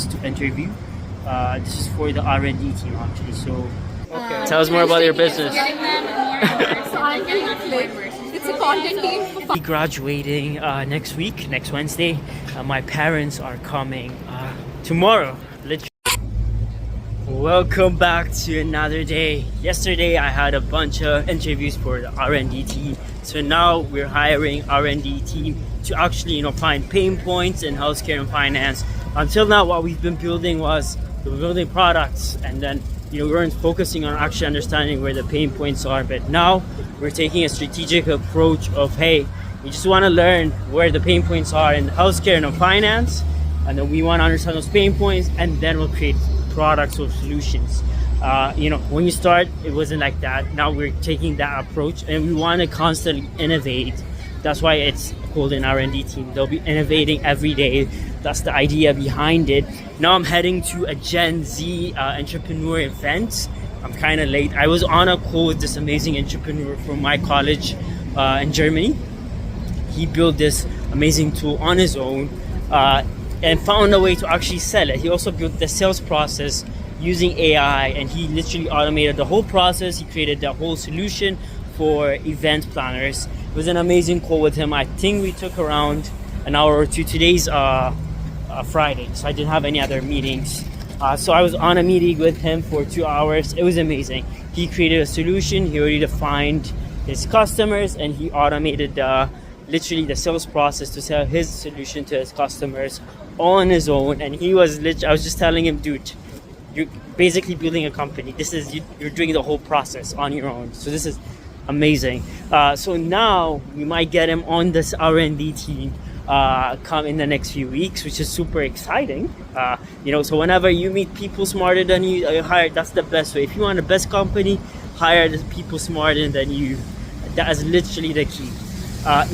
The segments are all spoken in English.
to interview. This is for the R&D team actually. So Tell us more about your business. Getting them more so I'm getting on Flip. It's a content team. I'll be graduating next week, next Wednesday. My parents are coming tomorrow. Welcome back to another day. Yesterday I had a bunch of interviews for the R&D team. So now we're hiring R&D team to actually find pain points in healthcare and finance. Until now what we've been building was we're building products, and then we weren't focusing on actually understanding where the pain points are. But now we're taking a strategic approach of, hey, we just want to learn where the pain points are in healthcare and finance, and then we want to understand those pain points, and then we'll create products or solutions. When you start, it wasn't like that. Now we're taking that approach, and we want to constantly innovate. That's why it's called an R&D team. They'll be innovating every day. That's the idea behind it. Now I'm heading to a Gen Z entrepreneur event. I'm kind of late. I was on a call with this amazing entrepreneur from my college in Germany. He built this amazing tool on his own and found a way to actually sell it. He also built the sales process using AI, and he literally automated the whole process. He created the whole solution for event planners. It was an amazing call with him. I think we took around an hour or two. Today's Friday, so I didn't have any other meetings. So I was on a meeting with him for 2 hours. It was amazing. He created a solution. He already defined his customers, and he automated literally the sales process to sell his solution to his customers on his own. And he was I was just telling him, dude, you're basically building a company. You're doing the whole process on your own. So this is amazing. So now we might get him on this R&D team come in the next few weeks, which is super exciting. So whenever you meet people smarter than you, hire. That's the best way. If you want the best company, hire the people smarter than you. That is literally the key.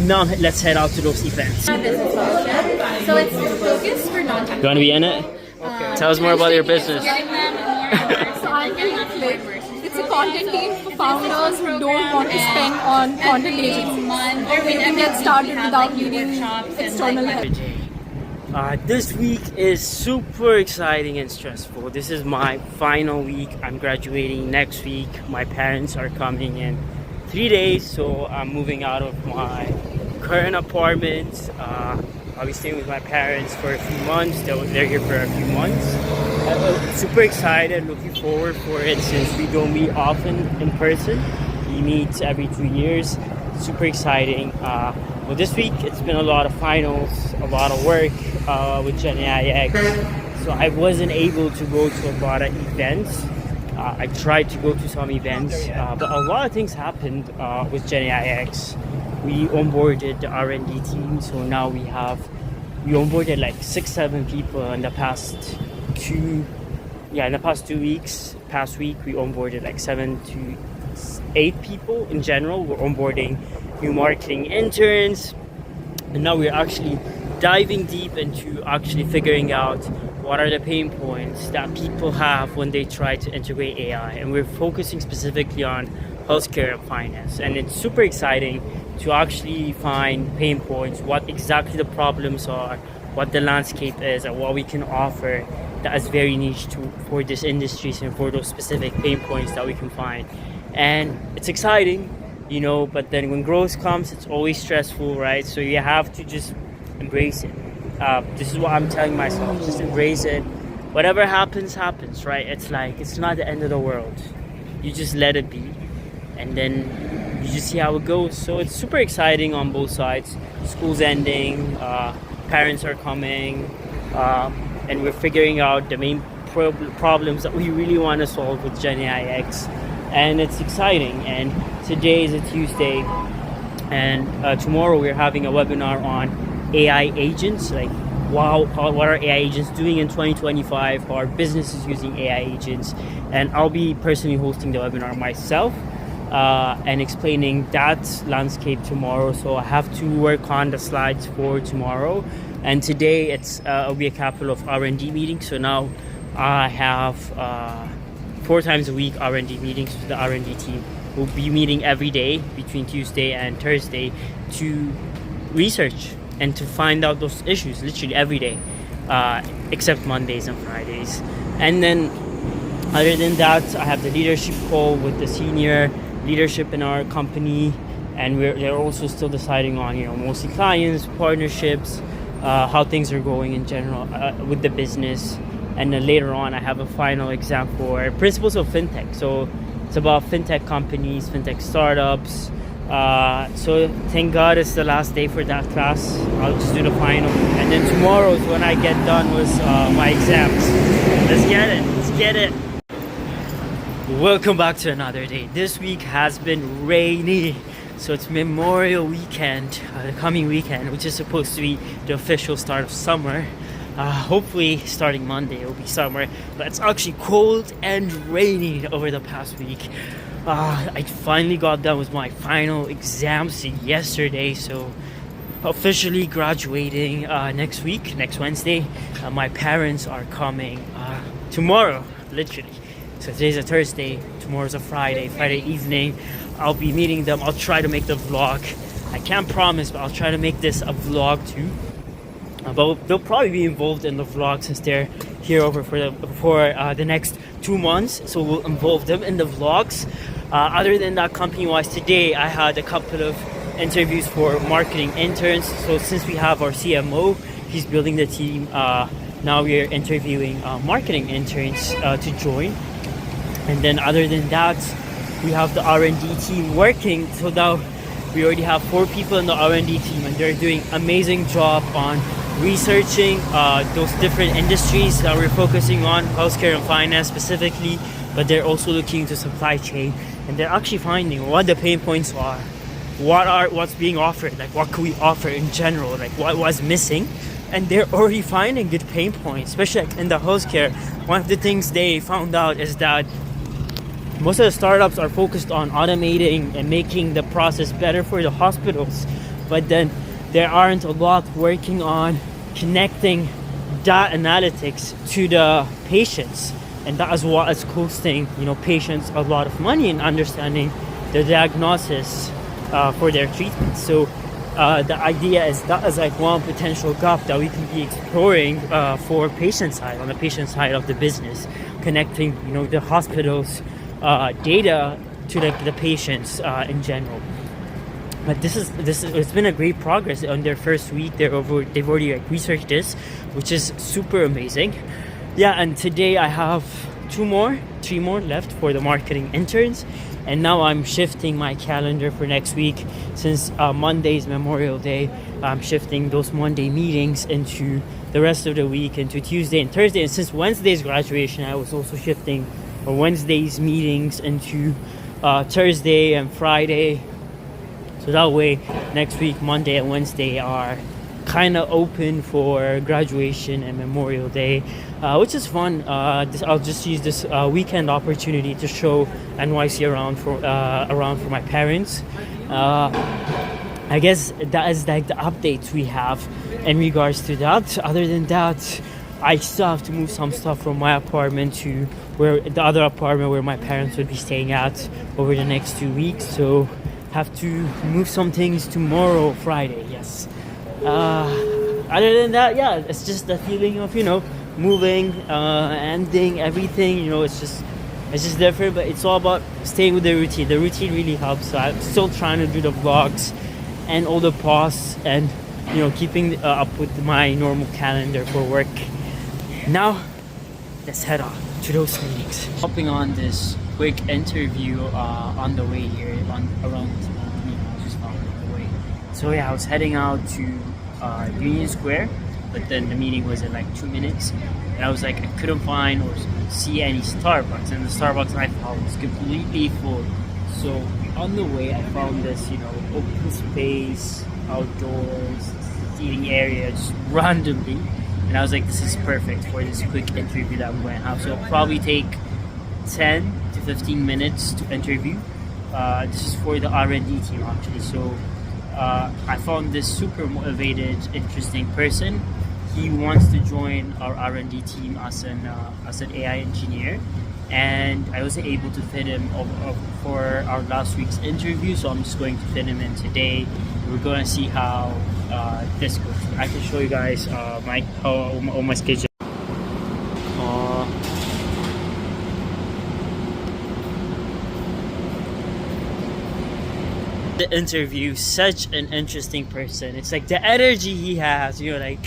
Now let's head out to those events. So it's focused for non-technical. You want to be in it? Tell us more about your business. Getting them more so I'm getting on Flip. It's a content team for founders who don't want to spend on content agencies. They can get started without needing external help. This week is super exciting and stressful. This is my final week. I'm graduating next week. My parents are coming in 3 days, so I'm moving out of my current apartment. I'll be staying with my parents for a few months. They're here for a few months. I'm super excited, looking forward for it since we don't meet often in person. We meet every 2 years. Super exciting. Well, this week it's been a lot of finals, a lot of work with GenAIx. So I wasn't able to go to a lot of events. I tried to go to some events, but a lot of things happened with GenAIx. We onboarded the R&D team, so now we onboarded like 6-7 people in the past 2 weeks. Past week we onboarded like 7 to 8 people in general. We're onboarding new marketing interns, and now we're actually diving deep into actually figuring out what are the pain points that people have when they try to integrate AI, and we're focusing specifically on healthcare and finance. And it's super exciting to actually find pain points, what exactly the problems are, what the landscape is, and what we can offer that is very niche for this industry and for those specific pain points that we can find. And it's exciting, but then when growth comes, it's always stressful, right? So you have to just embrace it. This is what I'm telling myself, just embrace it. Whatever happens, right? It's not the end of the world. You just let it be, and then you just see how it goes. So it's super exciting on both sides. School's ending, parents are coming, and we're figuring out the main problems that we really want to solve with GenAIx, and it's exciting. And today is a Tuesday, and tomorrow we're having a webinar on AI agents, like what are AI agents doing in 2025, how are businesses using AI agents. And I'll be personally hosting the webinar myself and explaining that landscape tomorrow. So I have to work on the slides for tomorrow, and today it'll be a couple of R&D meetings. So now I have 4 times a week R&D meetings with the R&D team. We'll be meeting every day between Tuesday and Thursday to research and to find out those issues, literally every day. except Mondays and Fridays. And then other than that, I have the leadership call with the senior leadership in our company, and they're also still deciding on, mostly clients, partnerships, how things are going in general with the business. And then later on, I have a final exam for principles of fintech. So it's about fintech companies, fintech startups. So thank God it's the last day for that class. I'll just do the final, and then tomorrow is when I get done with my exams. Let's get it. Welcome back to another day. This week has been rainy. So it's Memorial Weekend, the coming weekend, which is supposed to be the official start of summer. Hopefully starting Monday it will be summer, but it's actually cold and rainy over the past week. I finally got done with my final exams yesterday, so officially graduating next Wednesday. My parents are coming tomorrow, literally. So today's a Thursday, tomorrow's a Friday evening. I'll be meeting them. I'll try to make the vlog. I can't promise, but I'll try to make this a vlog too. But they'll probably be involved in the vlog since they're here over for the next 2 months. So we'll involve them in the vlogs. Other than that, company-wise, today I had a couple of interviews for marketing interns. So since we have our CMO, he's building the team. Now we're interviewing marketing interns to join. And then other than that, we have the R&D team working. So now we already have 4 people in the R&D team, and they're doing amazing job on researching those different industries that we're focusing on, healthcare and finance specifically, but they're also looking into supply chain, and they're actually finding what the pain points are, what's being offered, like what could we offer in general, like what was missing, and they're already finding good pain points, especially in the healthcare. One of the things they found out is that most of the startups are focused on automating and making the process better for the hospitals, but then there aren't a lot working on connecting data analytics to the patients, and that is what is costing patients a lot of money in understanding the diagnosis for their treatment. So the idea is that is like one potential gap that we can be exploring for patient side, on the patient side of the business, connecting the hospital's data to the patients in general. But this is it's been a great progress on their first week. They've already researched this, which is super amazing. Yeah, and today I have 3 more left for the marketing interns, and now I'm shifting my calendar for next week. Since Monday is Memorial Day, I'm shifting those Monday meetings into the rest of the week, into Tuesday and Thursday. And since Wednesday's graduation, I was also shifting Wednesday's meetings into Thursday and Friday. So that way, next week, Monday and Wednesday are kind of open for graduation and Memorial Day, which is fun. I'll just use this weekend opportunity to show NYC around for my parents. I guess that is like the updates we have in regards to that. Other than that, I still have to move some stuff from my apartment to the other apartment where my parents would be staying at over the next 2 weeks. So have to move some things tomorrow, Friday. Yes. Other than that, yeah, it's just the feeling of moving, ending everything. It's just different, but it's all about staying with the routine. The routine really helps. So I'm still trying to do the vlogs and all the posts, and keeping up with my normal calendar for work. Now, let's head on to those meetings. Hopping on this quick interview on the way here, around this meeting. I just found it on the way. So yeah, I was heading out to Union Square, but then the meeting was in like 2 minutes, and I was like, I couldn't find or see any Starbucks, and the Starbucks I found was completely full. So on the way, I found this, open space, outdoors, seating area, just randomly. And I was like, this is perfect for this quick interview that I'm going to have. So it'll probably take 10 to 15 minutes to interview. This is for the R&D team actually. So I found this super motivated, interesting person. He wants to join our R&D team as an AI engineer. And I was able to fit him for our last week's interview. So I'm just going to fit him in today. We're going to see how Discord. I can show you guys how my schedule. The interview, such an interesting person. It's like the energy he has, you're like